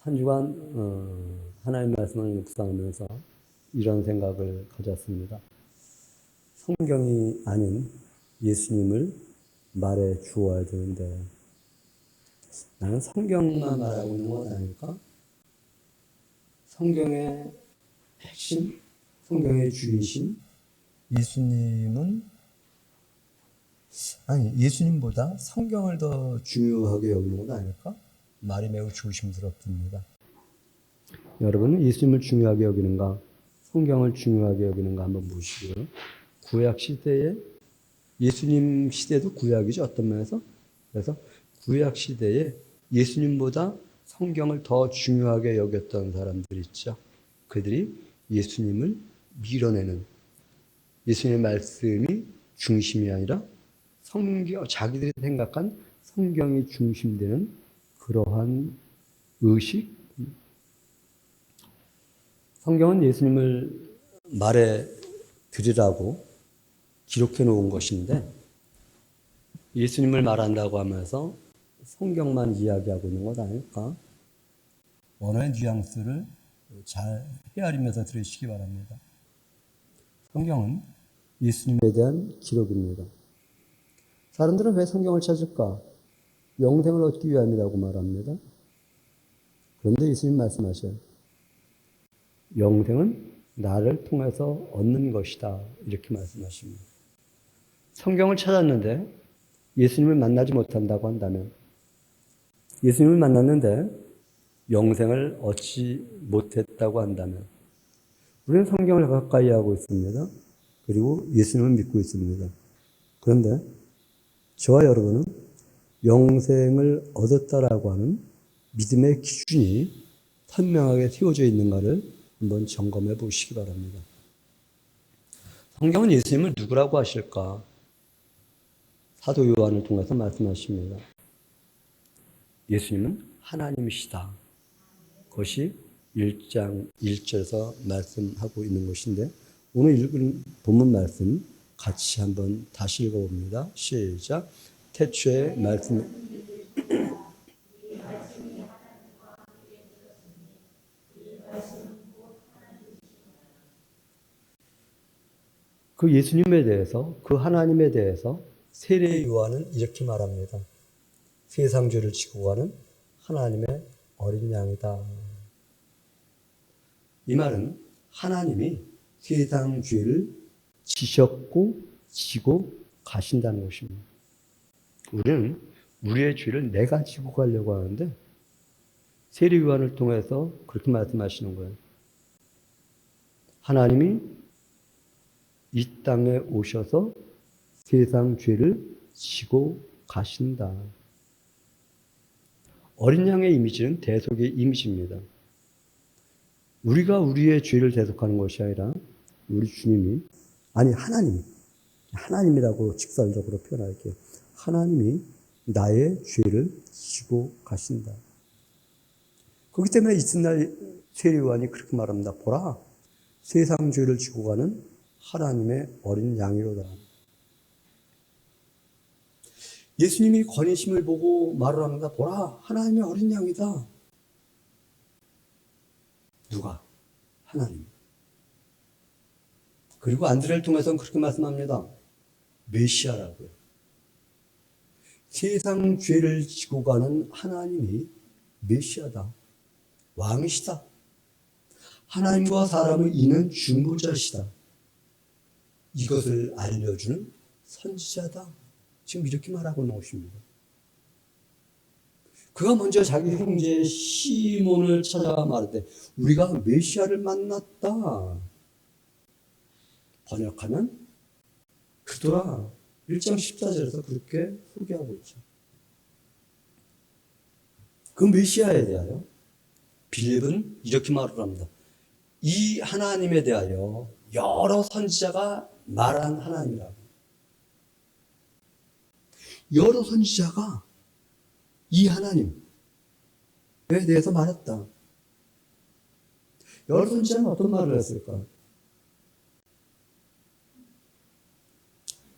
한 주간 하나님 말씀을 묵상하면서 이런 생각을 가졌습니다. 성경이 아닌 예수님을 말해 주어야 되는데 나는 성경만 말하고 있는 건 아닐까? 성경의 핵심, 성경의 주이신 예수님은 예수님보다 성경을 더 중요하게 여기는 건 아닐까? 말이 매우 조심스럽습니다. 여러분은 예수님을 중요하게 여기는가? 성경을 중요하게 여기는가 한번 보시고요. 구약 시대에 예수님 시대도 구약이죠. 어떤 면에서. 그래서 구약 시대에 예수님보다 성경을 더 중요하게 여겼던 사람들이 있죠. 그들이 예수님을 밀어내는 예수님의 말씀이 중심이 아니라 자기들이 생각한 성경이 중심되는 그러한 의식. 성경은 예수님을 말해 드리라고 기록해 놓은 것인데 예수님을 말한다고 하면서 성경만 이야기하고 있는 것 아닐까? 언어의 뉘앙스를 잘 헤아리면서 들으시기 바랍니다. 성경은 예수님에 대한 기록입니다. 사람들은 왜 성경을 찾을까? 영생을 얻기 위함이라고 말합니다. 그런데 예수님 말씀하셔요. 영생은 나를 통해서 얻는 것이다. 이렇게 말씀하십니다. 성경을 찾았는데 예수님을 만나지 못한다고 한다면, 예수님을 만났는데 영생을 얻지 못했다고 한다면, 우리는 성경을 가까이 하고 있습니다. 그리고 예수님을 믿고 있습니다. 그런데 저와 여러분은 영생을 얻었다라고 하는 믿음의 기준이 선명하게 세워져 있는가를 한번 점검해 보시기 바랍니다. 성경은 예수님을 누구라고 하실까? 사도 요한을 통해서 말씀하십니다. 예수님은 하나님이시다. 그것이 1장 1절에서 말씀하고 있는 것인데 오늘 읽은 본문 말씀 같이 한번 다시 읽어봅니다. 시작. 태초에 말씀 그 예수님에 대해서 그 하나님에 대해서 세례 요한은 이렇게 말합니다. 세상 죄를 지고 가는 하나님의 어린 양이다. 이 말은 하나님이 세상 죄를 지셨고 지고 가신다는 것입니다. 우리는 우리의 죄를 내가 지고 가려고 하는데 세례 요한을 통해서 그렇게 말씀하시는 거예요. 하나님이 이 땅에 오셔서 세상 죄를 지고 가신다. 어린 양의 이미지는 대속의 이미지입니다. 우리가 우리의 죄를 대속하는 것이 아니라 우리 주님이, 하나님이라고 직설적으로 표현할게요. 하나님이 나의 죄를 지고 가신다. 그렇기 때문에 이튿날 세례 요한이 그렇게 말합니다. 보라, 세상 죄를 지고 가는 하나님의 어린 양이로다. 예수님이 권위심을 보고 말을 합니다. 보라, 하나님의 어린 양이다. 누가? 하나님. 그리고 안드레를 통해서는 그렇게 말씀합니다. 메시아라고요. 세상 죄를 지고 가는 하나님이 메시아다. 왕이시다. 하나님과 사람을 잇는 중보자시다. 이것을 알려주는 선지자다. 지금 이렇게 말하고 있는 것입니다. 그가 먼저 자기 형제 시몬을 찾아가 말하되 우리가 메시아를 만났다. 번역하면 그더라. 1장 14절에서 그렇게 소개하고 있죠. 그 메시아에 대하여 빌립은 이렇게 말을 합니다. 이 하나님에 대하여 여러 선지자가 말한 하나님이라고. 여러 선지자가 이 하나님에 대해서 말했다. 여러 선지자는 어떤 말을 했을까?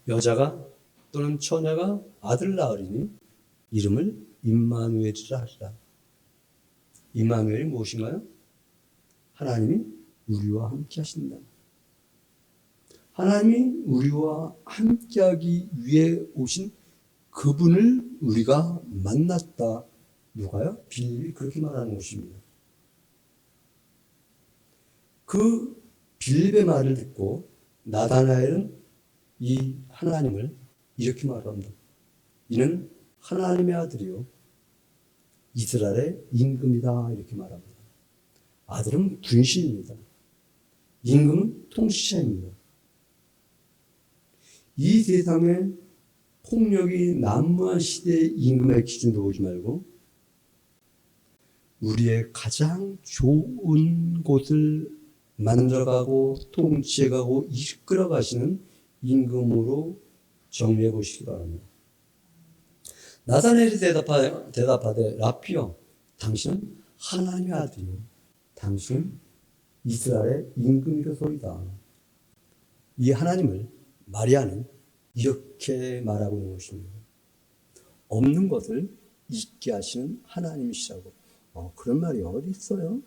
여자가 또는 처녀가 아들 낳으리니 이름을 임마누엘이라 하리라. 임마누엘이 무엇인가요? 하나님이 우리와 함께 하신다. 하나님이 우리와 함께하기 위해 오신 그분을 우리가 만났다. 누가요? 빌립이 그렇게 말하는 것입니다. 그 빌립의 말을 듣고 나다나엘은 이 하나님을 이렇게 말합니다. 이는 하나님의 아들이요 이스라엘의 임금이다. 이렇게 말합니다. 아들은 군시입니다. 임금은 통치자입니다. 이 세상에 폭력이 난무한 시대의 임금의 기준으로 보지 말고 우리의 가장 좋은 곳을 만들어가고 통치해가고 이끌어가시는 임금으로 정리해 보시기 바랍니다. 나다나엘이 대답하되 라피여 당신은 하나님의 아들이요 당신은 이스라엘의 임금이로소이다. 이 하나님을 마리아는 이렇게 말하고 있는 것입니다. 없는 것을 있게 하시는 하나님이시라고. 그런 말이 어디 있어요?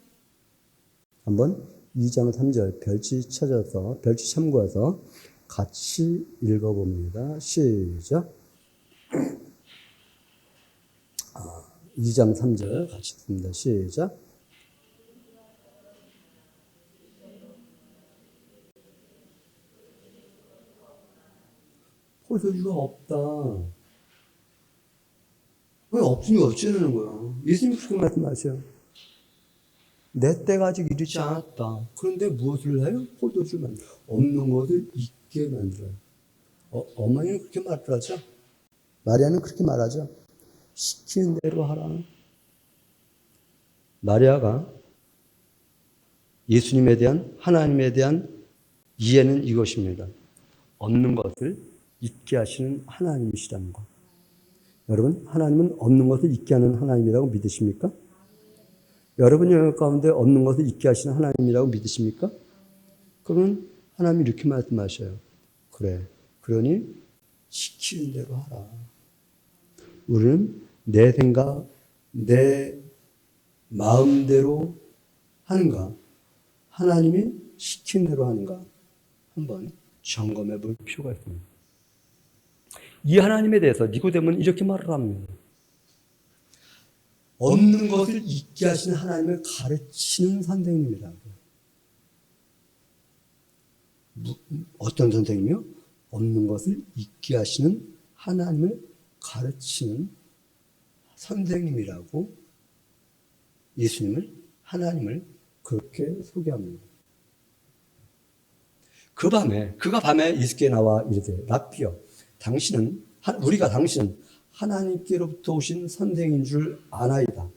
한번 2장 3절 별지 찾아서 별지 참고해서 같이 읽어봅니다. 시작. 2장 3절 같이 듭니다. 시작. 포도주가 없다. 왜 없으니 어쩌라는 거야? 예수님 그렇게 말씀하세요. 내 때가 아직 이르지 않았다. 그런데 무엇을 해요? 포도주를 없는 것을 있게 만들어요. 어머니는 그렇게 말하죠. 마리아는 그렇게 말하죠. 시키는 대로 하라. 마리아가 예수님에 대한 하나님에 대한 이해는 이것입니다. 없는 것을 있게 하시는 하나님이시라는 것. 여러분, 하나님은 없는 것을 있게 하는 하나님이라고 믿으십니까? 여러분 영역 가운데 없는 것을 있게 하시는 하나님이라고 믿으십니까? 그러면 하나님이 이렇게 말씀하셔요. 그래, 그러니 시키는 대로 하라. 우리는 내 생각, 내 마음대로 하는가? 하나님이 시킨 대로 하는가? 한번 점검해 볼 필요가 있습니다. 이 하나님에 대해서 니고데모는 이렇게 말을 합니다. 없는 것을 있게 하시는 하나님을 가르치는 선생님이라고. 어떤 선생님이요? 없는 것을 있게 하시는 하나님을 가르치는 선생님이라고 예수님을, 하나님을 그렇게 소개합니다. 그가 밤에 예수께 나와 이르되 라피여 우리가 당신은 하나님께로부터 오신 선생인 줄 아나이다.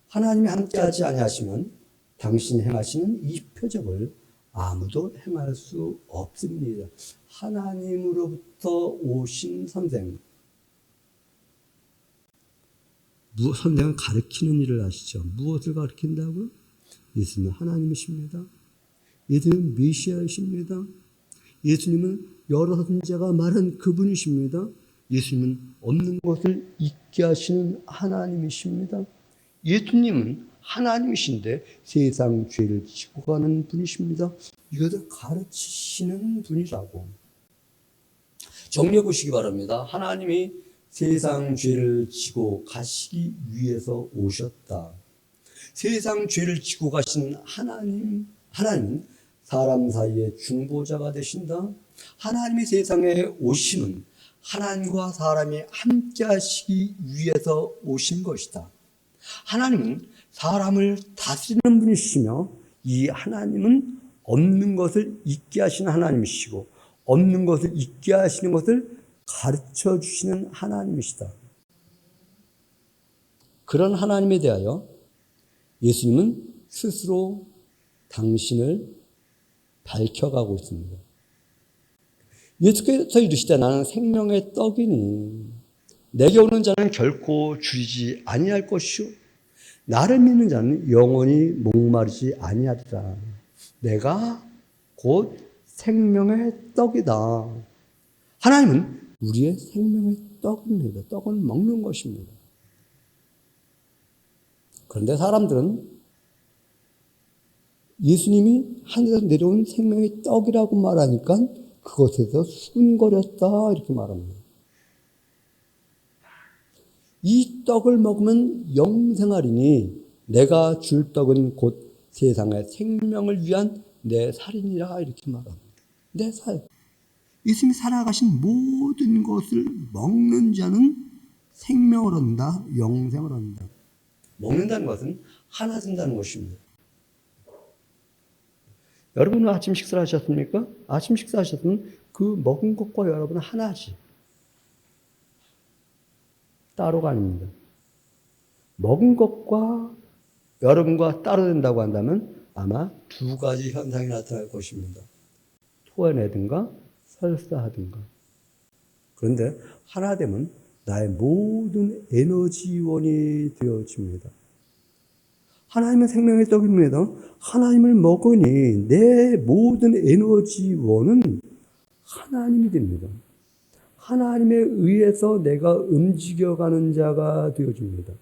하나님이 함께하지 아니하시면 당신이 행하시는 이 표적을 아무도 행할 수 없습니다. 하나님으로부터 오신 선생. 선생은 가르치는 일을 하시죠. 무엇을 가르친다고요? 예수님은 하나님이십니다. 예수님은 메시아이십니다. 예수님은 여러 선지자가 말한 그분이십니다. 예수님은 없는 것을 있게 하시는 하나님이십니다. 예수님은 하나님이신데 세상 죄를 지고 가는 분이십니다. 이것을 가르치시는 분이라고. 정리해 보시기 바랍니다. 하나님이 세상 죄를 지고 가시기 위해서 오셨다. 세상 죄를 지고 가신 하나님은 사람 사이의 중보자가 되신다. 하나님이 세상에 오심은 하나님과 사람이 함께 하시기 위해서 오신 것이다. 하나님은 사람을 다스리는 분이시며 이 하나님은 없는 것을 있게 하시는 하나님이시고 없는 것을 있게 하시는 것을 가르쳐 주시는 하나님이시다. 그런 하나님에 대하여 예수님은 스스로 당신을 밝혀가고 있습니다. 예수께서 이르시되 나는 생명의 떡이니 내게 오는 자는 결코 줄이지 아니할 것이요 나를 믿는 자는 영원히 목마르지 아니하리라. 내가 곧 생명의 떡이다. 하나님은 우리의 생명의 떡입니다. 떡은 먹는 것입니다. 그런데 사람들은 예수님이 하늘에서 내려온 생명의 떡이라고 말하니까 그것에서 수군거렸다 이렇게 말합니다. 이 떡을 먹으면 영생하리니 내가 줄 떡은 곧 세상의 생명을 위한 내 살이니라 이렇게 말합니다. 내 살. 예수님이 살아가신 모든 것을 먹는 자는 생명을 얻는다, 영생을 얻는다. 먹는다는 것은 하나 된다는 것입니다. 여러분은 아침 식사를 하셨습니까? 아침 식사하셨으면 그 먹은 것과 여러분은 하나지. 따로가 아닙니다. 먹은 것과 여러분과 따로 된다고 한다면 아마 두 가지 현상이 나타날 것입니다. 토해내든가 설사하든가. 그런데 하나 되면 나의 모든 에너지원이 되어집니다. 하나님은 생명의 떡입니다. 하나님을 먹으니 내 모든 에너지원은 하나님이 됩니다. 하나님에 의해서 내가 움직여가는 자가 되어집니다.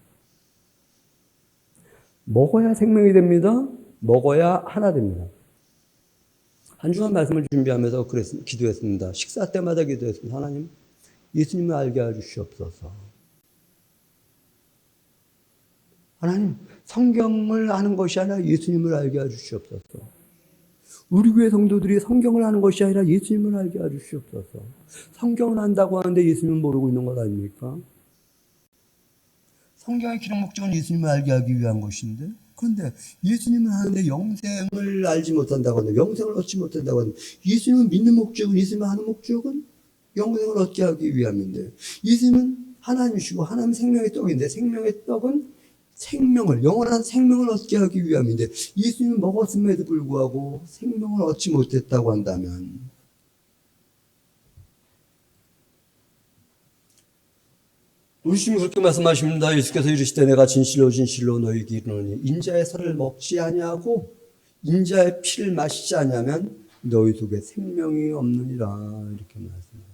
먹어야 생명이 됩니다. 먹어야 하나 됩니다. 한 주간 말씀을 준비하면서 기도했습니다. 식사 때마다 기도했습니다. 하나님, 예수님을 알게 해주시옵소서. 하나님, 성경을 아는 것이 아니라 예수님을 알게 해주시옵소서. 우리 교회 성도들이 성경을 아는 것이 아니라 예수님을 알게 해주시옵소서. 성경을 안다고 하는데 예수님은 모르고 있는 것 아닙니까? 성경의 기록 목적은 예수님을 알게 하기 위한 것인데, 그런데 예수님을 하는데 영생을 알지 못한다고 하는데, 영생을 얻지 못한다고 하는데, 예수님을 믿는 목적은, 예수님을 하는 목적은 영생을 얻게 하기 위함인데, 예수님은 하나님이시고 하나님 생명의 떡인데, 생명의 떡은 생명을, 영원한 생명을 얻게 하기 위함인데, 예수님은 먹었음에도 불구하고 생명을 얻지 못했다고 한다면, 우리 주님이 그렇게 말씀하십니다. 예수께서 이르시되 내가 진실로 진실로 너희에게 이르노니 인자의 살을 먹지 아니하고 인자의 피를 마시지 아니하면 너희 속에 생명이 없느니라 이렇게 말씀하십니다.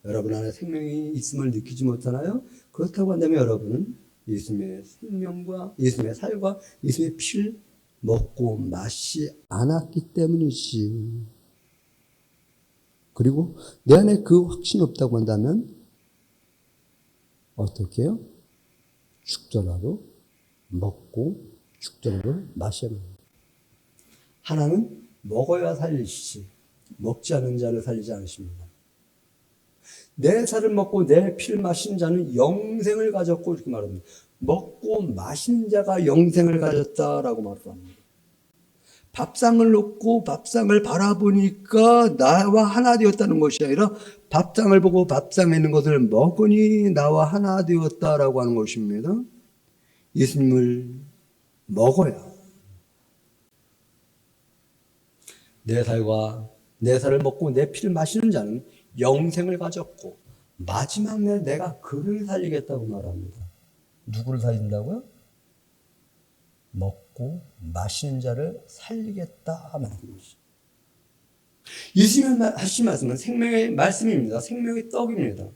여러분 안에 생명이 있음을 느끼지 못하나요? 그렇다고 한다면 여러분은 예수님의 생명과 예수님의 살과 예수님의 피를 먹고 마시지 않았기 때문이지. 그리고 내 안에 그 확신이 없다고 한다면 어떻게 해요? 죽더라도 먹고 죽더라도 마셔야 합니다. 하나는 먹어야 살리시지 먹지 않은 자를 살리지 않으십니다. 내 살을 먹고 내 피를 마시는 자는 영생을 가졌고 이렇게 말합니다. 먹고 마시는 자가 영생을 가졌다라고 말합니다. 밥상을 놓고 밥상을 바라보니까 나와 하나 되었다는 것이 아니라 밥상을 보고 밥상에 있는 것을 먹으니 나와 하나 되었다라고 하는 것입니다. 예수님을 먹어야 내 살을 먹고 내 피를 마시는 자는 영생을 가졌고 마지막 날 내가 그를 살리겠다고 말합니다. 누구를 살린다고요? 먹고 마시는 자를 살리겠다 말하는 것이죠. 예수님이 하신 말씀은 생명의 말씀입니다. 생명의 떡입니다.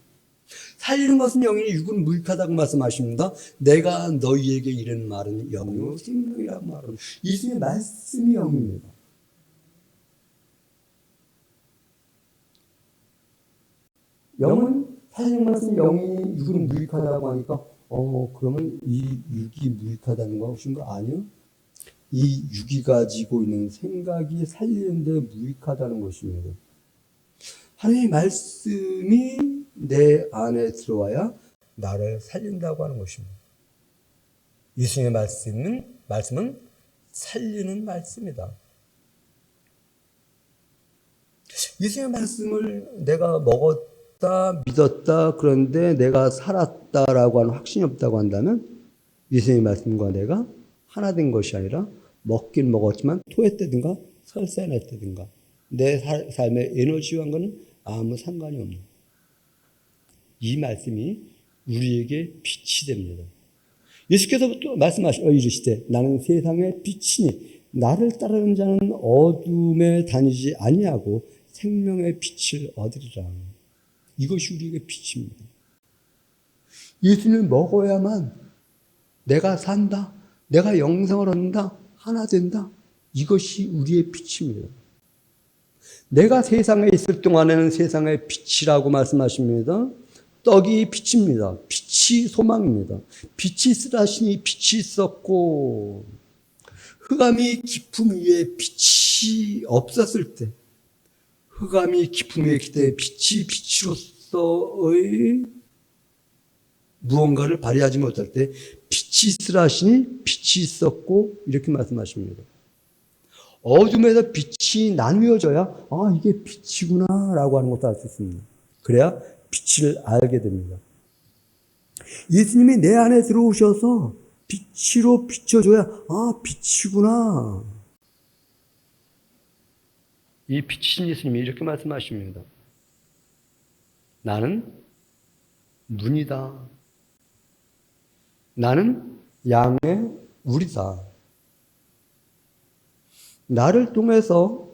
살리는 것은 영이니 육은 무익하다고 말씀하십니다. 내가 너희에게 이른 말은 영이요 생명이라고 말합니다. 예수님의 말씀이 영입니다. 영은 살리는 것은 영이 육은 무익하다고 하니까 그러면 이 육이 무익하다는 것인가? 아니요. 이 육이 가지고 있는 생각이 살리는데 무익하다는 것입니다. 하나님의 말씀이 내 안에 들어와야 나를 살린다고 하는 것입니다. 예수님의 말씀은 살리는 말씀이다. 예수님의 말씀을 내가 먹었다, 믿었다, 그런데 내가 살았다라고 하는 확신이 없다고 한다면 예수님의 말씀과 내가 하나 된 것이 아니라 먹긴 먹었지만 토했다든가 설사했다든가 내 삶의 에너지와는 아무 상관이 없는 이 말씀이 우리에게 빛이 됩니다. 예수께서 또 이르시되 나는 세상의 빛이니 나를 따르는 자는 어둠에 다니지 아니하고 생명의 빛을 얻으리라. 이것이 우리에게 빛입니다. 예수님을 먹어야만 내가 산다, 내가 영생을 얻는다, 하나 된다. 이것이 우리의 빛입니다. 내가 세상에 있을 동안에는 세상의 빛이라고 말씀하십니다. 떡이 빛입니다. 빛이 소망입니다. 빛이 있으라시니 빛이 있었고, 흑암이 깊음 위에 빛이 없었을 때, 흑암이 깊음 위에 그때 빛이 빛으로서의 무언가를 발휘하지 못할 때 빛이 있으라 하시니 빛이 있었고, 이렇게 말씀하십니다. 어둠에서 빛이 나누어져야 이게 빛이구나 라고 하는 것도 알 수 있습니다. 그래야 빛을 알게 됩니다. 예수님이 내 안에 들어오셔서 빛으로 비춰줘야 빛이구나. 이 빛이신 예수님이 이렇게 말씀하십니다. 나는 문이다. 나는 양의 우리다. 나를 통해서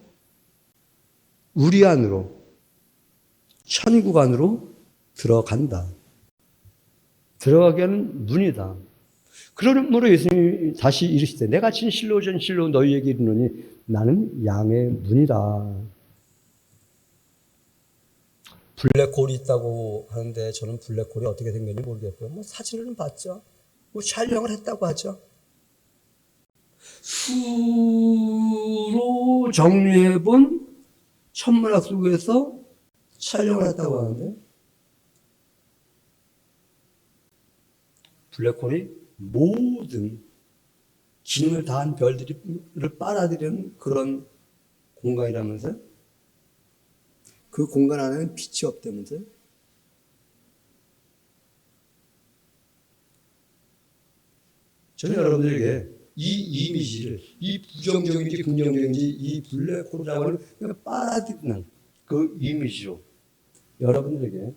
우리 안으로, 천국 안으로 들어간다. 들어가게 하는 문이다. 그러므로 예수님이 다시 이르시되 내가 진실로 진실로 너희에게 이르노니 나는 양의 문이라. 블랙홀이 있다고 하는데 저는 블랙홀이 어떻게 생겼는지 모르겠고요. 사진을 봤죠. 촬영을 했다고 하죠. 수로 정리해본 천문학 속에서 촬영을 했다고 하는데 블랙홀이 모든 기능을 다한 별들을 빨아들이는 그런 공간이라면서요? 그 공간 안에는 빛이 없다면서요? 저는 여러분들에게 이 이미지를, 이 부정적인지 긍정적인지 이 블랙홀이라고 하는 그냥 빨아들이는 그 이미지로 여러분들에게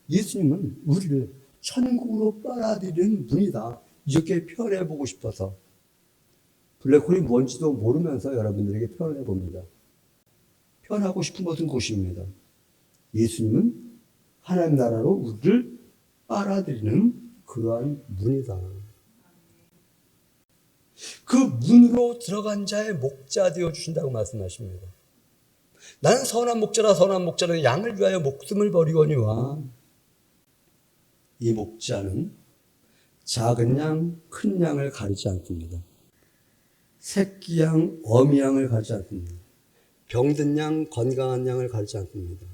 예수님은 우리를 천국으로 빨아들이는 분이다. 이렇게 표현해 보고 싶어서 블랙홀이 뭔지도 모르면서 여러분들에게 표현해 봅니다. 표현하고 싶은 것은 그것입니다. 예수님은 하나님 나라로 우리를 빨아들이는 그러한 문이다. 그 문으로 들어간 자의 목자 되어 주신다고 말씀하십니다. 나는 선한 목자라 선한 목자는 양을 위하여 목숨을 버리거니와 이 목자는 작은 양, 큰 양을 가리지 않습니다. 새끼 양, 어미 양을 가리지 않습니다. 병든 양, 건강한 양을 가리지 않습니다.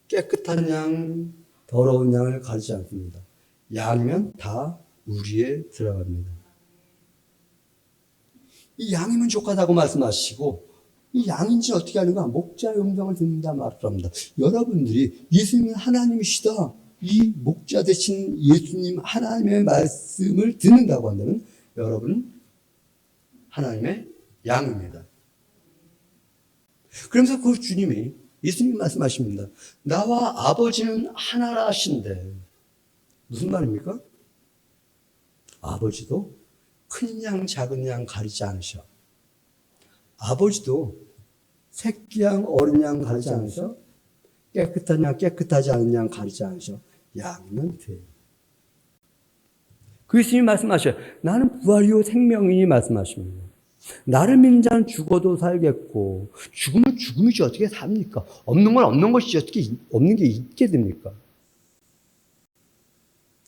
깨끗한 양, 더러운 양을 가리지 않습니다. 양이면 다 우리에 들어갑니다. 이 양이면 족하다고 말씀하시고 이 양인지 어떻게 하는가? 목자의 음성을 듣는다 말합니다. 여러분들이 예수님은 하나님이시다. 이 목자 되신 예수님 하나님의 말씀을 듣는다고 한다면 여러분은 하나님의 양입니다. 그러면서 그 주님이 예수님 말씀하십니다. 나와 아버지는 하나라 하신데 무슨 말입니까? 아버지도 큰 양 작은 양 가리지 않으셔. 아버지도 새끼 양 어린 양 가리지 않으셔. 깨끗한 양 깨끗하지 않은 양 가리지 않으셔. 양이면 돼. 그 예수님이 말씀하셔요. 나는 부활이요 생명이니 말씀하십니다. 나를 믿는 자는 죽어도 살겠고 죽으면 죽음이지 어떻게 삽니까? 없는 건 없는 것이지 어떻게 없는 게 있게 됩니까?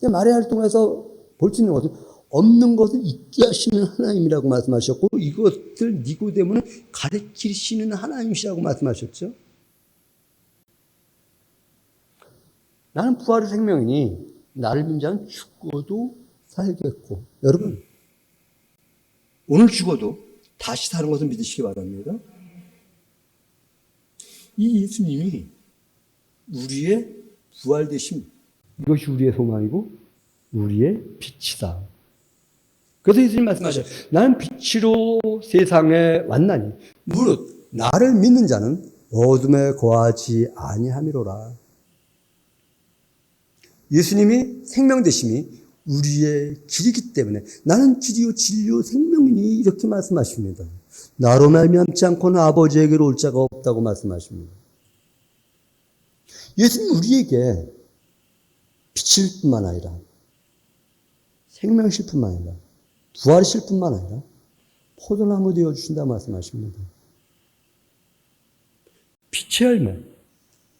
말의 활동에서 볼 수 있는 것은 없는 것을 있게 하시는 하나님이라고 말씀하셨고 이것을 니고데모는 가르치시는 하나님이시라고 말씀하셨죠. 나는 부활의 생명이니 나를 믿는 자는 죽어도 살겠고 여러분 오늘 죽어도 다시 사는 것을 믿으시기 바랍니다. 이 예수님이 우리의 부활되심 이것이 우리의 소망이고 우리의 빛이다. 그래서 예수님 말씀하셔요. 나는 빛으로 세상에 왔나니 무릇 나를 믿는 자는 어둠에 거하지 아니함이로라. 예수님이 생명 되심이 우리의 길이기 때문에 나는 길이요 진리요 생명이니 이렇게 말씀하십니다. 나로 말미암지 않고는 아버지에게로 올 자가 없다고 말씀하십니다. 예수님 우리에게 빛일 뿐만 아니라 생명이실 뿐만 아니라 부활이실 뿐만 아니라 포도나무 되어주신다 말씀하십니다. 빛의 열매,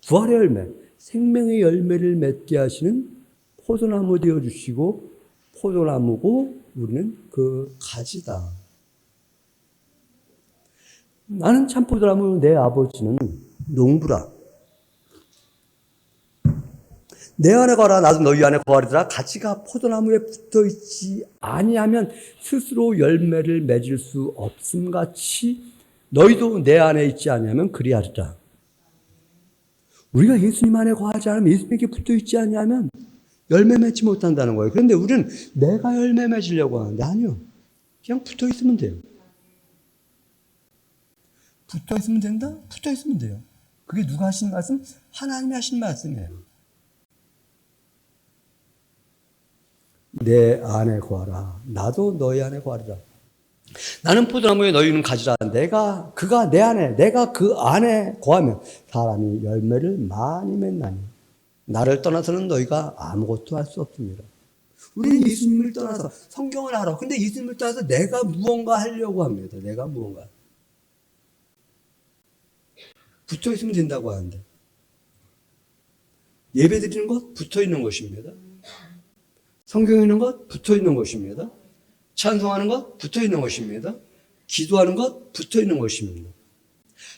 부활의 열매, 생명의 열매를 맺게 하시는 포도나무 되어주시고, 포도나무고 우리는 그 가지다. 나는 참 포도나무, 내 아버지는 농부라. 내 안에 거하라 나도 너희 안에 거하리라. 가지가 포도나무에 붙어있지 아니하면 스스로 열매를 맺을 수 없음같이 너희도 내 안에 있지 아니하면 그리하리라. 우리가 예수님 안에 거하지 않으면, 예수님께 붙어있지 아니하면 열매 맺지 못한다는 거예요. 그런데 우리는 내가 열매 맺으려고 하는데 아니요. 그냥 붙어있으면 돼요. 붙어있으면 된다? 붙어있으면 돼요. 그게 누가 하신 말씀? 하나님이 하신 말씀이에요. 내 안에 거하라. 나도 너희 안에 거하리라. 나는 포도나무에 너희는 가지라. 그가 내 안에, 내가 그 안에 거하면 사람이 열매를 많이 맺나니 나를 떠나서는 너희가 아무것도 할 수 없습니다. 우리는 예수님을 떠나서 성경을 알아. 근데 예수님을 떠나서 내가 무언가 하려고 합니다. 내가 무언가. 붙어 있으면 된다고 하는데. 예배 드리는 것 붙어 있는 것입니다. 성경 읽는 것 붙어 있는 것입니다. 찬송하는 것 붙어 있는 것입니다. 기도하는 것 붙어 있는 것입니다.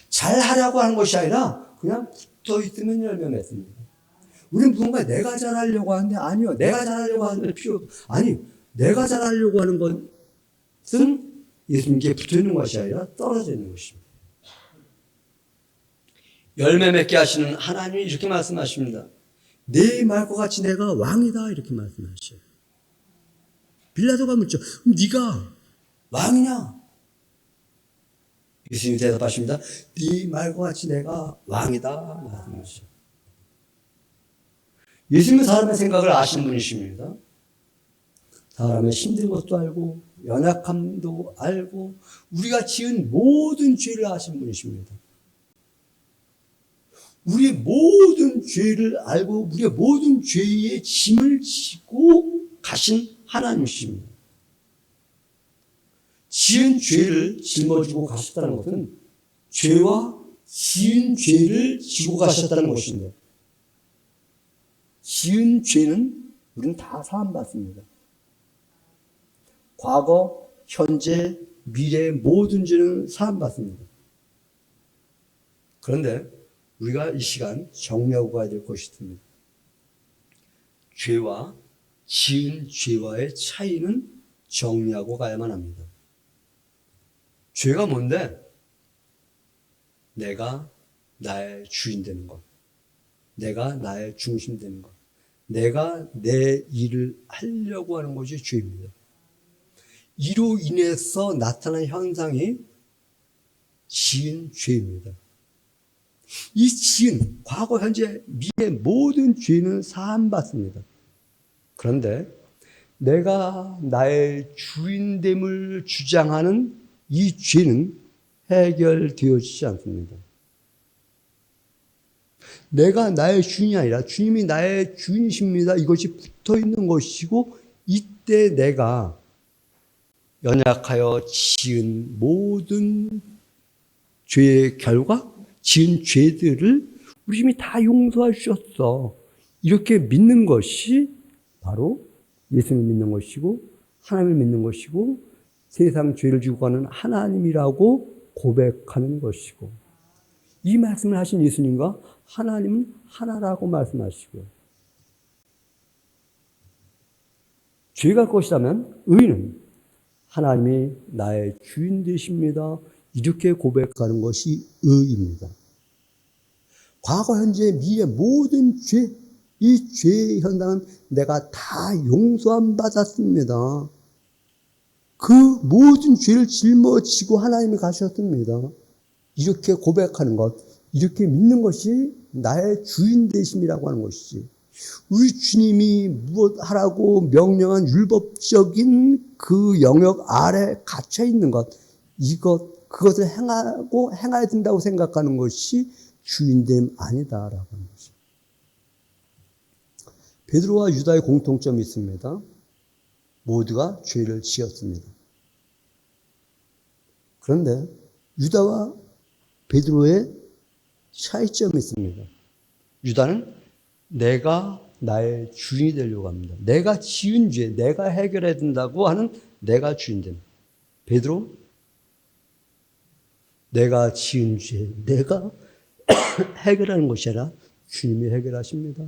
잘 하려고 하는 것이 아니라 그냥 붙어 있으면 열매 맺습니다. 우리는 무언가 내가 잘하려고 하는데 아니요. 내가 잘하려고 하는 필요 아니. 내가 잘하려고 하는 것은 예수님께 붙어 있는 것이 아니라 떨어져 있는 것입니다. 열매 맺게 하시는 하나님이 이렇게 말씀하십니다. 네 말과 같이 내가 왕이다 이렇게 말씀하셔요. 빌라도가 묻죠. 네가 왕이냐? 예수님이 대답하십니다. 네 말과 같이 내가 왕이다 말씀하셔요. 예수님은 사람의 생각을 아시는 분이십니다. 사람의 힘든 것도 알고 연약함도 알고 우리가 지은 모든 죄를 아신 분이십니다. 우리의 모든 죄를 알고 우리의 모든 죄의 짐을 지고 가신 하나님이십니다. 지은 죄를 짊어지고 가셨다는 것은 죄와 지은 죄를 지고 가셨다는 것입니다. 지은 죄는 우리는 다 사함받습니다. 과거, 현재, 미래 모든 죄는 사함받습니다. 그런데 우리가 이 시간 정리하고 가야 될 것이 있습니다. 죄와 지은 죄와의 차이는 정리하고 가야만 합니다. 죄가 뭔데? 내가 나의 주인 되는 것. 내가 나의 중심 되는 것. 내가 내 일을 하려고 하는 것이 죄입니다. 이로 인해서 나타난 현상이 지은 죄입니다. 이 지은, 과거, 현재, 미래 모든 죄는 사함받습니다. 그런데 내가 나의 주인됨을 주장하는 이 죄는 해결되어지지 않습니다. 내가 나의 주인이 아니라 주님이 나의 주인이십니다. 이것이 붙어 있는 것이고 이때 내가 연약하여 지은 모든 죄의 결과 지은 죄들을 우리 주님이 다 용서해 주셨어. 이렇게 믿는 것이 바로 예수님을 믿는 것이고 하나님을 믿는 것이고 세상 죄를 지고 가는 하나님이라고 고백하는 것이고 이 말씀을 하신 예수님과 하나님은 하나라고 말씀하시고 죄가 것이라면 의는 하나님이 나의 주인 되십니다. 이렇게 고백하는 것이 의입니다. 과거, 현재, 미래 모든 죄, 이 죄의 현상은 내가 다 용서함 받았습니다. 그 모든 죄를 짊어지고 하나님이 가셨습니다. 이렇게 고백하는 것, 이렇게 믿는 것이 나의 주인 되심이라고 하는 것이지. 우리 주님이 무엇하라고 명령한 율법적인 그 영역 아래 갇혀 있는 것, 그것을 행하고 행해야 된다고 생각하는 것이 주인됨 아니다라고 하는 것이죠. 베드로와 유다의 공통점이 있습니다. 모두가 죄를 지었습니다. 그런데 유다와 베드로의 차이점이 있습니다. 유다는 내가 나의 주인이 되려고 합니다. 내가 지은 죄, 내가 해결해야 된다고 하는 내가 주인 됩니다. 베드로, 내가 지은 죄, 내가 해결하는 것이 아니라 주님이 해결하십니다.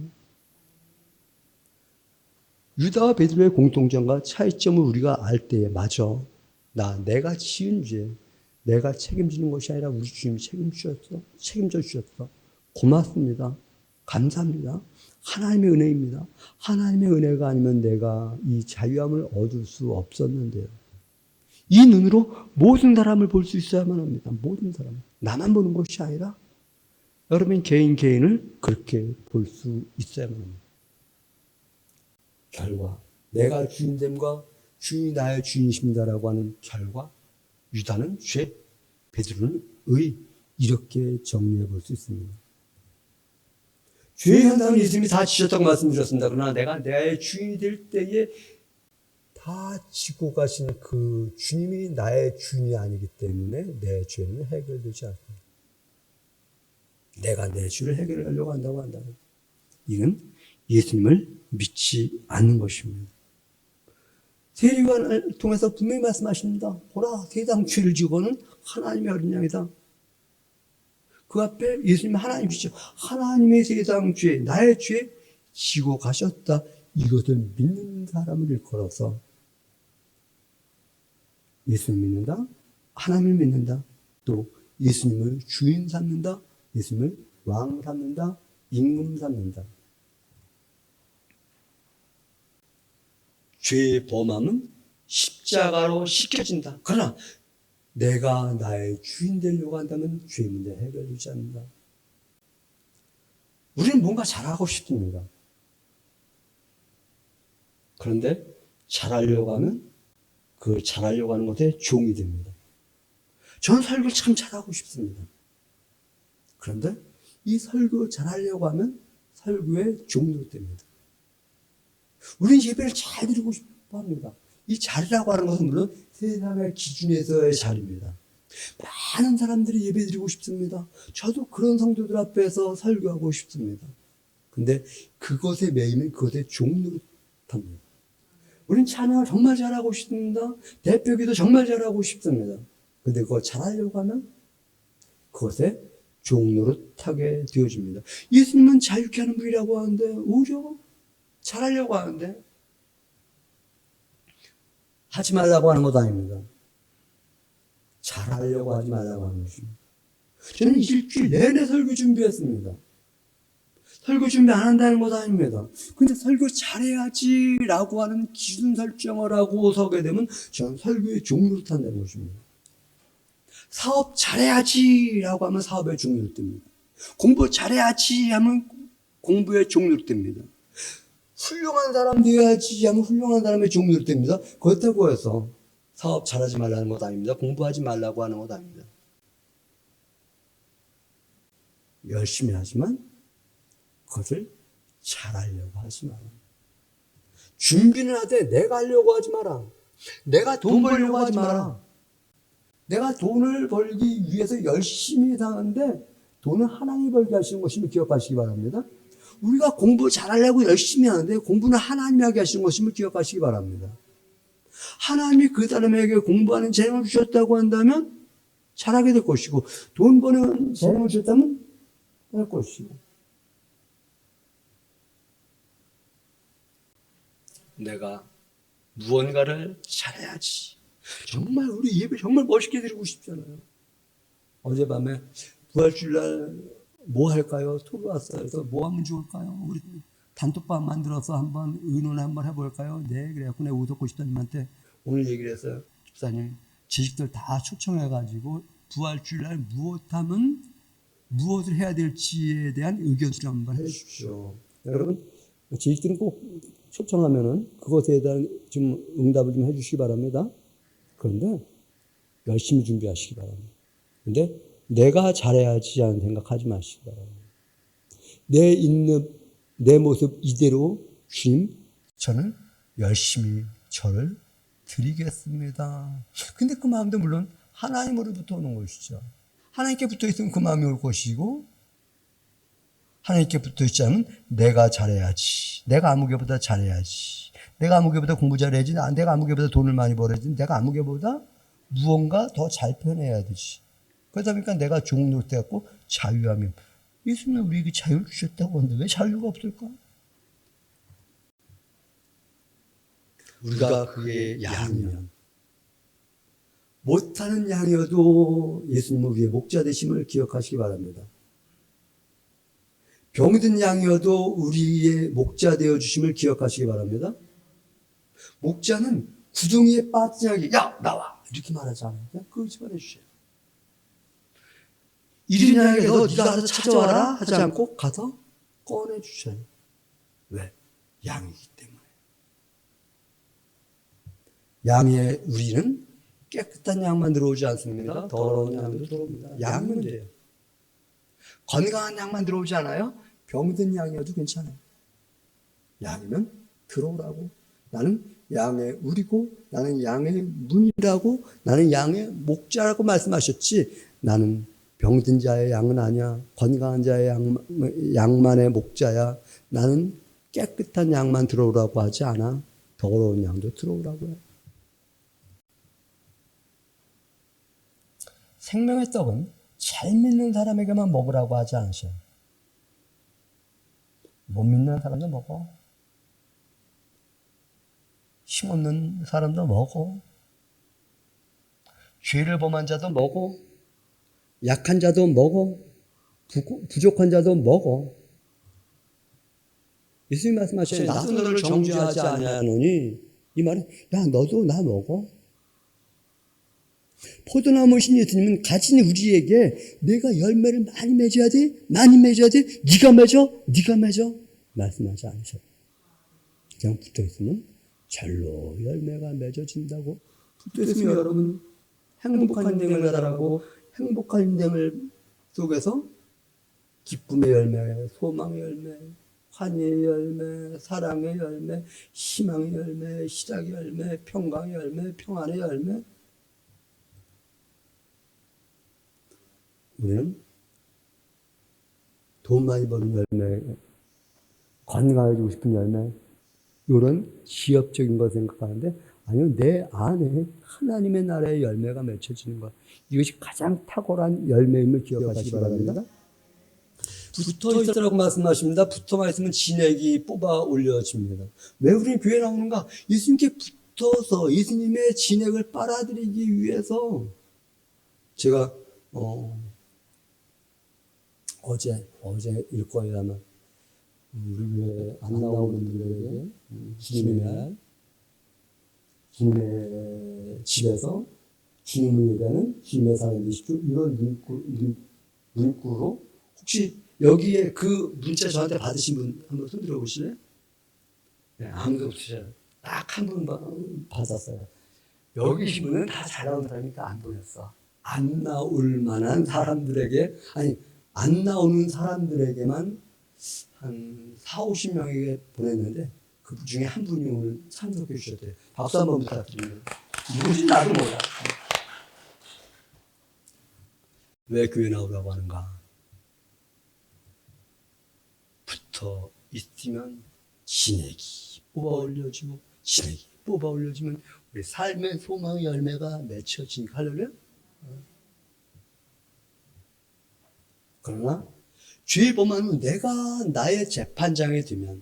유다와 베드로의 공통점과 차이점을 우리가 알 때에 맞아. 내가 지은 죄, 내가 책임지는 것이 아니라 우리 주님이 책임져 주셨어. 고맙습니다. 감사합니다. 하나님의 은혜입니다. 하나님의 은혜가 아니면 내가 이 자유함을 얻을 수 없었는데요. 이 눈으로 모든 사람을 볼 수 있어야만 합니다. 모든 사람. 나만 보는 것이 아니라 여러분 개인을 그렇게 볼 수 있어야만 합니다. 결과, 내가 주인됨과 주인이 나의 주인이십니다라고 하는 결과, 유다는 죄, 베드로는 의, 이렇게 정리해 볼 수 있습니다. 죄의 현상은 예수님이 다 지셨다고 말씀드렸습니다. 그러나 내가 나의 주인이 될 때에 다 지고 가신 그 주님이 나의 주인이 아니기 때문에 내 죄는 해결되지 않습니다. 내가 내 죄를 해결하려고 한다고 한다면 이는 예수님을 믿지 않는 것입니다. 세리관을 통해서 분명히 말씀하십니다. 보라, 세상 죄를 지고는 하나님의 어린 양이다. 그 앞에 예수님 하나님이시죠. 하나님의 세상 죄, 나의 죄 지고 가셨다. 이것을 믿는 사람을 일컬어서 예수님을 믿는다, 하나님을 믿는다, 또 예수님을 주인 삼는다, 예수님을 왕 삼는다, 임금 삼는다. 죄의 범함은 십자가로 씻겨진다. 그러나 내가 나의 주인 되려고 한다면 죄 문제 해결되지 않는다. 우리는 뭔가 잘하고 싶습니다. 그런데 잘하려고 하면 그 잘하려고 하는 것에 종이 됩니다. 저는 설교를 참 잘하고 싶습니다. 그런데 이 설교 잘하려고 하면 설교의 종로 됩니다. 우리는 예배를 잘 드리고 싶어 합니다. 이 자리라고 하는 것은 물론 세상의 기준에서의 자리입니다. 많은 사람들이 예배 드리고 싶습니다. 저도 그런 성도들 앞에서 설교하고 싶습니다. 근데 그것에 매이면 그것의 종노릇합니다. 우린 찬양을 정말 잘하고 싶습니다. 대표기도 정말 잘하고 싶습니다. 근데 그거 잘하려고 하면 그것에 종노릇하게 되어집니다. 예수님은 자유케 하는 분이라고 하는데 오히려 잘하려고 하는데 하지 말라고 하는 것도 아닙니다. 잘하려고 하지 말라고 하는 것입니다. 저는 일주일 내내 설교 준비했습니다. 설교 준비 안 한다는 것도 아닙니다. 근데 설교 잘해야지라고 하는 기준 설정을 하고 서게 되면 저는 설교의 종류를 탄다는 것입니다. 사업 잘해야지라고 하면 사업의 종류를 띱니다. 공부 잘해야지 하면 공부의 종류를 띱니다. 훌륭한 사람 되어야지 하면 훌륭한 사람의 종류를 띱니다. 그렇다고 해서 사업 잘하지 말라는 것도 아닙니다. 공부하지 말라고 하는 것도 아닙니다. 열심히 하지만 그것을 잘하려고 하지 마라. 준비는 하되 내가 하려고 하지 마라. 내가 돈 벌려고 하지 마라. 내가 돈을 벌기 위해서 열심히 사는데 돈은 하나님이 벌게 하시는 것임을 기억하시기 바랍니다. 우리가 공부 잘하려고 열심히 하는데 공부는 하나님이 하게 하시는 것임을 기억하시기 바랍니다. 하나님이 그 사람에게 공부하는 재능을 주셨다고 한다면 잘하게 될 것이고 돈 버는 재능을 주셨다면 할 것이고 내가 무언가를 잘해야지. 정말 우리 예배 정말 멋있게 드리고 싶잖아요. 어젯밤에 부활주일날 뭐 할까요? 토로 왔어요. 그래서 뭐 하면 좋을까요? 우리 단톡방 만들어서 한번 의논 한번 해볼까요? 네, 그래갖고 내가 오덕고 집사님한테 오늘 얘기를 했어요. 집사님, 지식들 다 초청해가지고 부활주일날 무엇하면 무엇을 해야 될지에 대한 의견 수렴 한번 해주십시오. 여러분, 지식들은 꼭 초청하면은 그것에 대한 좀 응답을 좀 해주시기 바랍니다. 그런데 열심히 준비하시기 바랍니다. 근데 내가 잘해야지 하는 생각하지 마시기 바랍니다. 내 모습 이대로 주님, 저는 열심히 저를 드리겠습니다. 근데 그 마음도 물론 하나님으로부터 오는 것이죠. 하나님께 붙어 있으면 그 마음이 올 것이고, 하나님께 붙어 있지 않으면 내가 잘해야지. 내가 아무개보다 잘해야지. 내가 아무개보다 공부 잘해야지. 내가 아무개보다 돈을 많이 벌어야지. 내가 아무개보다 무언가 더 잘 표현해야 되지. 그러다 보니까 내가 종록돼갖고 자유하면, 예수님은 우리에게 자유를 주셨다고 하는데 왜 자유가 없을까? 우리가 그의 양이면, 못하는 양이어도 예수님은 우리의 목자 되심을 기억하시기 바랍니다. 병든 양이어도 우리의 목자 되어주심을 기억하시기 바랍니다. 목자는 구덩이에 빠진 양에게 야 나와 이렇게 말하지 않아요. 그냥 그걸 집어내주셔요. 이른 양에게 너 네가 가서 찾아와라 하지 않고 가서 꺼내주셔요. 왜? 양이기 때문에. 양의 우리는 깨끗한 양만 들어오지 않습니다. 더러운 양도 들어옵니다. 양이면 돼요. 건강한 양만 들어오지 않아요? 병든 양이어도 괜찮아요. 양이면 들어오라고. 나는 양의 우리고, 나는 양의 문이라고, 나는 양의 목자라고 말씀하셨지, 나는 병든 자의 양은 아니야. 건강한 자의 양만의 목자야. 나는 깨끗한 양만 들어오라고 하지 않아. 더러운 양도 들어오라고 해. 생명의 떡은 잘 믿는 사람에게만 먹으라고 하지 않으셔요. 못 믿는 사람도 먹어. 힘없는 사람도 먹어. 죄를 범한 자도 먹어. 약한 자도 먹어. 부족한 자도 먹어. 예수님 말씀하시죠. 나도 너를 정죄하지 아니하노니, 이 말은 야 너도 나 먹어. 포도나무신 예수님은 가진 우리에게 내가 열매를 많이 맺어야 돼? 많이 맺어야 돼? 네가 맺어? 네가 맺어? 말씀하지 않으셔요. 그냥 붙어있으면 절로 열매가 맺어진다고. 붙어있으면 여러분 행복한 인생을 살아가고, 행복한 인생을 속에서 기쁨의 열매, 소망의 열매, 환희의 열매, 사랑의 열매, 희망의 열매, 시작의 열매, 평강의 열매, 평안의 열매. 우리는 돈 많이 버는 열매, 건강해지고 싶은 열매, 이런 기업적인 거 생각하는데, 아니요, 내 안에 하나님의 나라의 열매가 맺혀지는 것. 이것이 가장 탁월한 열매임을 기억하시기 바랍니다. 붙어 있으라고 말씀하십니다. 붙어만 있으면 진액이 뽑아 올려집니다. 왜 우리는 교회 나오는가? 예수님께 붙어서 예수님의 진액을 빨아들이기 위해서. 제가 어제일 거예요, 아마. 우리 교회 안 나오는 분들에게 주님의 집에서 주님을 예배하는 주님의 사랑 되십시오. 이런 문구로, 혹시 여기에 그 문자 저한테 받으신 분 한번 손 들어보실래요? 네, 아무도 없으셔요. 딱 한 분 받았어요. 여기 계신 분은 다 잘 나온 사람이니까 안 보냈어. 안 나올 만한 사람들에게, 아니, 안 나오는 사람들에게만 한 40-50명에게 보냈는데, 그 중에 한 분이 오늘 참석해 주셨대요. 박수 한번 부탁드립니다. 누구지 나도 몰라. 왜 교회 나오라고 하는가? 붙어 있으면 진액이 뽑아 올려지고, 진액이 뽑아 올려지면 우리 삶의 소망의 열매가 맺혀지니까. 할렐루야? 그러나 죄 범하는 내가 나의 재판장이 되면,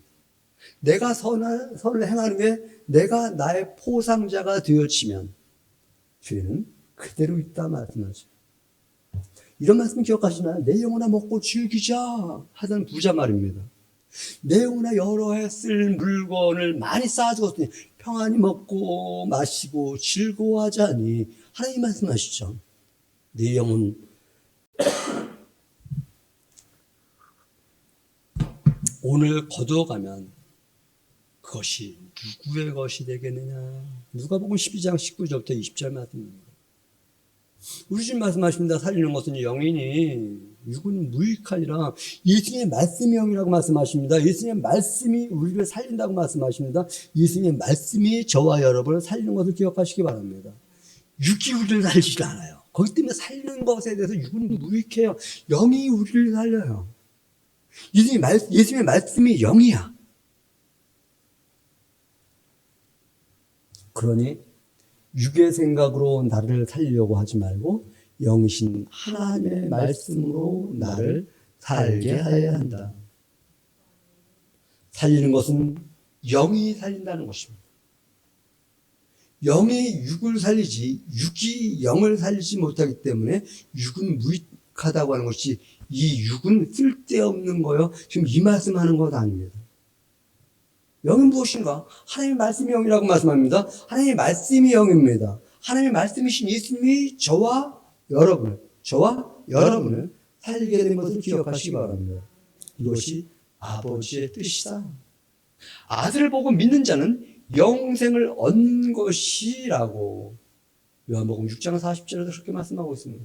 내가 선을 행한 후에 내가 나의 포상자가 되어지면 죄는 그대로 있다 말씀하죠. 이런 말씀 기억하시나요? 내 영혼아 먹고 즐기자 하던 부자 말입니다. 내 영혼아 여러 해 쓸 물건을 많이 쌓아두었더니 평안히 먹고 마시고 즐거워하자니, 하나님 말씀하시죠. 내 영혼 오늘 거두어가면 그것이 누구의 것이 되겠느냐. 누가복음 12장 19절부터 20절 말씀입니다. 우리 주님 말씀하십니다. 살리는 것은 영이니 육은 무익하니라. 예수님의 말씀이 영이라고 말씀하십니다. 예수님의 말씀이 우리를 살린다고 말씀하십니다. 예수님의 말씀이 저와 여러분을 살리는 것을 기억하시기 바랍니다. 육이 우리를 살리지 않아요. 거기 때문에 살리는 것에 대해서 육은 무익해요. 영이 우리를 살려요. 예수님의 말씀이 영이야. 그러니 육의 생각으로 나를 살리려고 하지 말고 영이신 하나님의 말씀으로 나를 살게 하여야 한다. 살리는 것은 영이 살린다는 것입니다. 영이 육을 살리지 육이 영을 살리지 못하기 때문에 육은 무익하다고 하는 것이, 이 육은 쓸데없는 거요, 지금 이 말씀하는 것 아닙니다. 영은 무엇인가? 하나님의 말씀이 영이라고 말씀합니다. 하나님의 말씀이 영입니다. 하나님의 말씀이신 예수님이 저와 여러분을 살리게 된 것을 기억하시기 바랍니다. 이것이 아버지의 뜻이다. 아들을 보고 믿는 자는 영생을 얻는 것이라고 요한복음 6장 40절에서 그렇게 말씀하고 있습니다.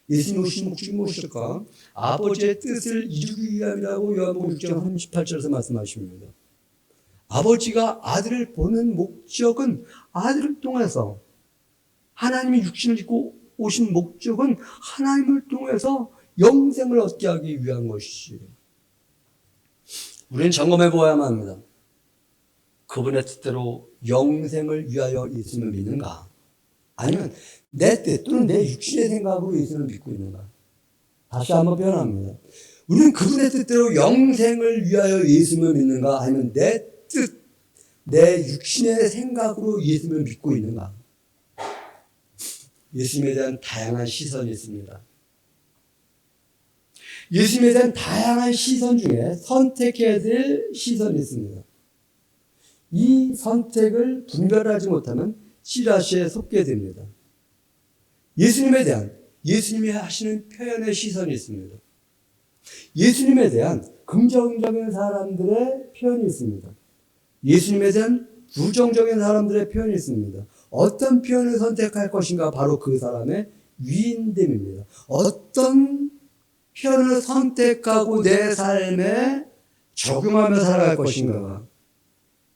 예수님 오신 목적이 무엇일까? 아버지의 뜻을 이루기 위함이라고 요한복음 6장 38절에서 말씀하십니다. 아버지가 아들을 보는 목적은, 아들을 통해서 하나님이 육신을 입고 오신 목적은 하나님을 통해서 영생을 얻게 하기 위한 것이지요. 우리는 점검해 보아야만 합니다. 그분의 뜻대로 영생을 위하여 예수님을 믿는가? 아니면 내 뜻 또는 내 육신의 생각으로 예수님을 믿고 있는가? 다시 한번 표현합니다. 우리는 그분의 뜻대로 영생을 위하여 예수님을 믿는가? 아니면 내 뜻, 내 육신의 생각으로 예수님을 믿고 있는가? 예수님에 대한 다양한 시선이 있습니다. 예수님에 대한 다양한 시선 중에 선택해야 될 시선이 있습니다. 이 선택을 분별하지 못하면 찌라시에 속게 됩니다. 예수님에 대한, 예수님이 하시는 표현의 시선이 있습니다. 예수님에 대한 긍정적인 사람들의 표현이 있습니다. 예수님에 대한 부정적인 사람들의 표현이 있습니다. 어떤 표현을 선택할 것인가? 바로 그 사람의 위인됨입니다. 어떤 표현을 선택하고 내 삶에 적용하며 살아갈 것인가,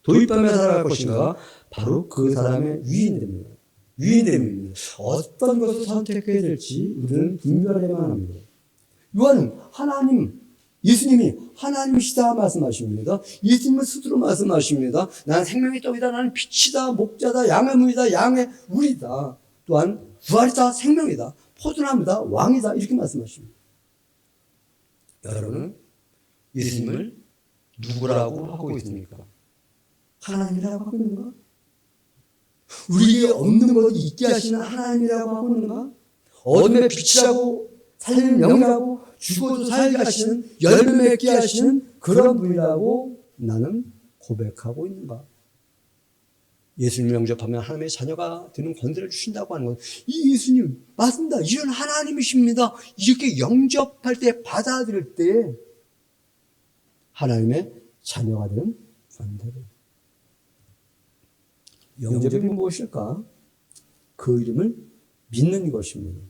도입하며 살아갈 것인가, 바로 그 사람의 위인됨입니다. 어떤 것을 선택해야 될지 우리는 분별해야만 합니다. 요한은 예수님이 하나님이시다 말씀하십니다. 예수님은 스스로 말씀하십니다. 나는 생명의 떡이다. 나는 빛이다. 목자다. 양의 문이다. 양의 우리다. 또한 부활이다. 생명이다. 포도나무다. 왕이다. 이렇게 말씀하십니다. 여러분은 예수님을 누구라고 하고 있습니까? 하나님이라고 하고 있는가? 우리에게 없는 것을 있게 하시는 하나님이라고 하고 있는가? 어둠의 빛이라고 살리는 영이라고 죽어도 살게 하시는, 열매 맺게 하시는 그런 분이라고 나는 고백하고 있는가? 예수님 영접하면 하나님의 자녀가 되는 권세를 주신다고 하는 것, 이 예수님 맞습니다. 이런 하나님이십니다. 이렇게 영접할 때, 받아들일 때 하나님의 자녀가 되는 권세를. 영접이 무엇일까? 그 이름을 믿는 것입니다.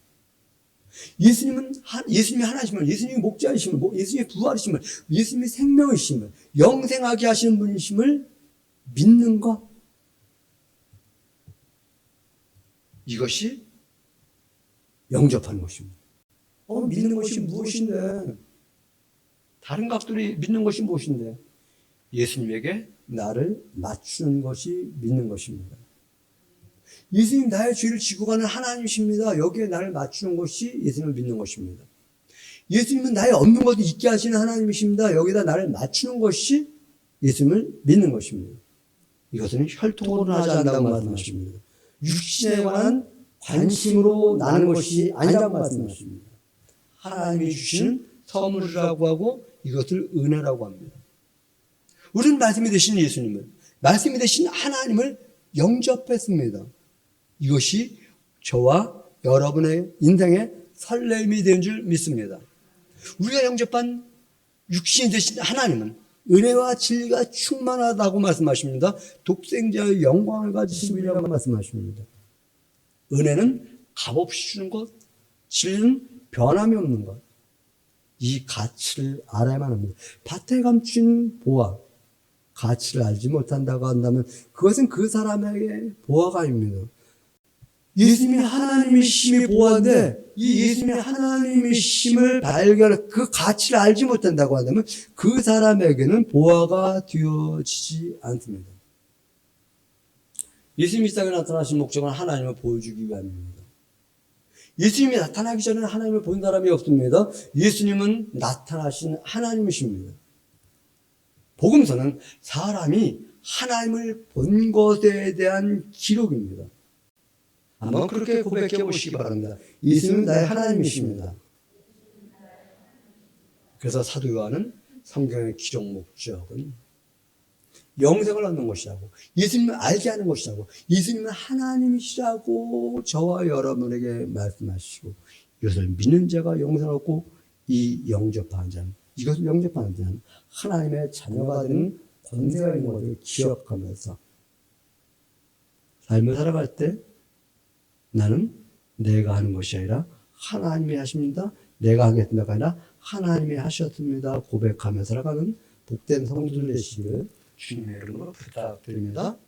예수님이 하나님이심을, 예수님이 목자이심을, 예수님이 부활이심을, 예수님이 생명이심을, 영생하게 하시는 분이심을 믿는 것. 이것이 영접하는 것입니다. 믿는 것이 무엇인데? 다른 각들이 믿는 것이 무엇인데? 예수님에게 나를 맞추는 것이 믿는 것입니다. 예수님 나의 죄를 지고 가는 하나님이십니다. 여기에 나를 맞추는 것이 예수님을 믿는 것입니다. 예수님은 나의 없는 것을 있게 하시는 하나님이십니다. 여기다 나를 맞추는 것이 예수님을 믿는 것입니다. 이것은 혈통으로 하지 않는다고 말씀하십니다. 육신에 관한 관심으로 나는 것이 아니라고 말씀하십니다. 하나님이 주시는 선물이라고 하고 이것을 은혜라고 합니다. 우리는 말씀이 되신 예수님을, 말씀이 되신 하나님을 영접했습니다. 이것이 저와 여러분의 인생의 설렘이 된 줄 믿습니다. 우리가 영접한 육신이 되신 하나님은 은혜와 진리가 충만하다고 말씀하십니다. 독생자의 영광을 가지신 분이라고 말씀하십니다. 은혜는 값없이 주는 것, 진리는 변함이 없는 것. 이 가치를 알아야만 합니다. 밭에 감춘 보화, 가치를 알지 못한다고 한다면 그것은 그 사람에게 보화가 아닙니다. 예수님이 하나님이심이 보호한데 이 예수님이 하나님이심을 발견 그 가치를 알지 못한다고 한다면 그 사람에게는 보화가 되어지지 않습니다. 예수님이 이 땅에 나타나신 목적은 하나님을 보여주기 위함입니다. 예수님이 나타나기 전에는 하나님을 본 사람이 없습니다. 예수님은 나타나신 하나님이십니다. 복음서는 사람이 하나님을 본 것에 대한 기록입니다. 한번 그렇게 고백해 보시기 바랍니다. 예수님은 나의 하나님이십니다. 그래서 사도 요한은 성경의 기록 목적은 영생을 얻는 것이라고, 예수님을 알게 하는 것이라고, 예수님은 하나님이시라고 저와 여러분에게 말씀하시고, 이것을 믿는 자가 영생을 얻고 이 영접하는 자는, 이것을 영접하는 자는 하나님의 자녀가 되는 권세가 있는 것을 기억하면서 삶을 살아갈 때 나는 내가 하는 것이 아니라 하나님이 하십니다. 내가 하겠습니다가 아니라 하나님이 하셨습니다. 고백하며 살아가는 복된 성도들 되시기를 주님의 이름으로 부탁드립니다.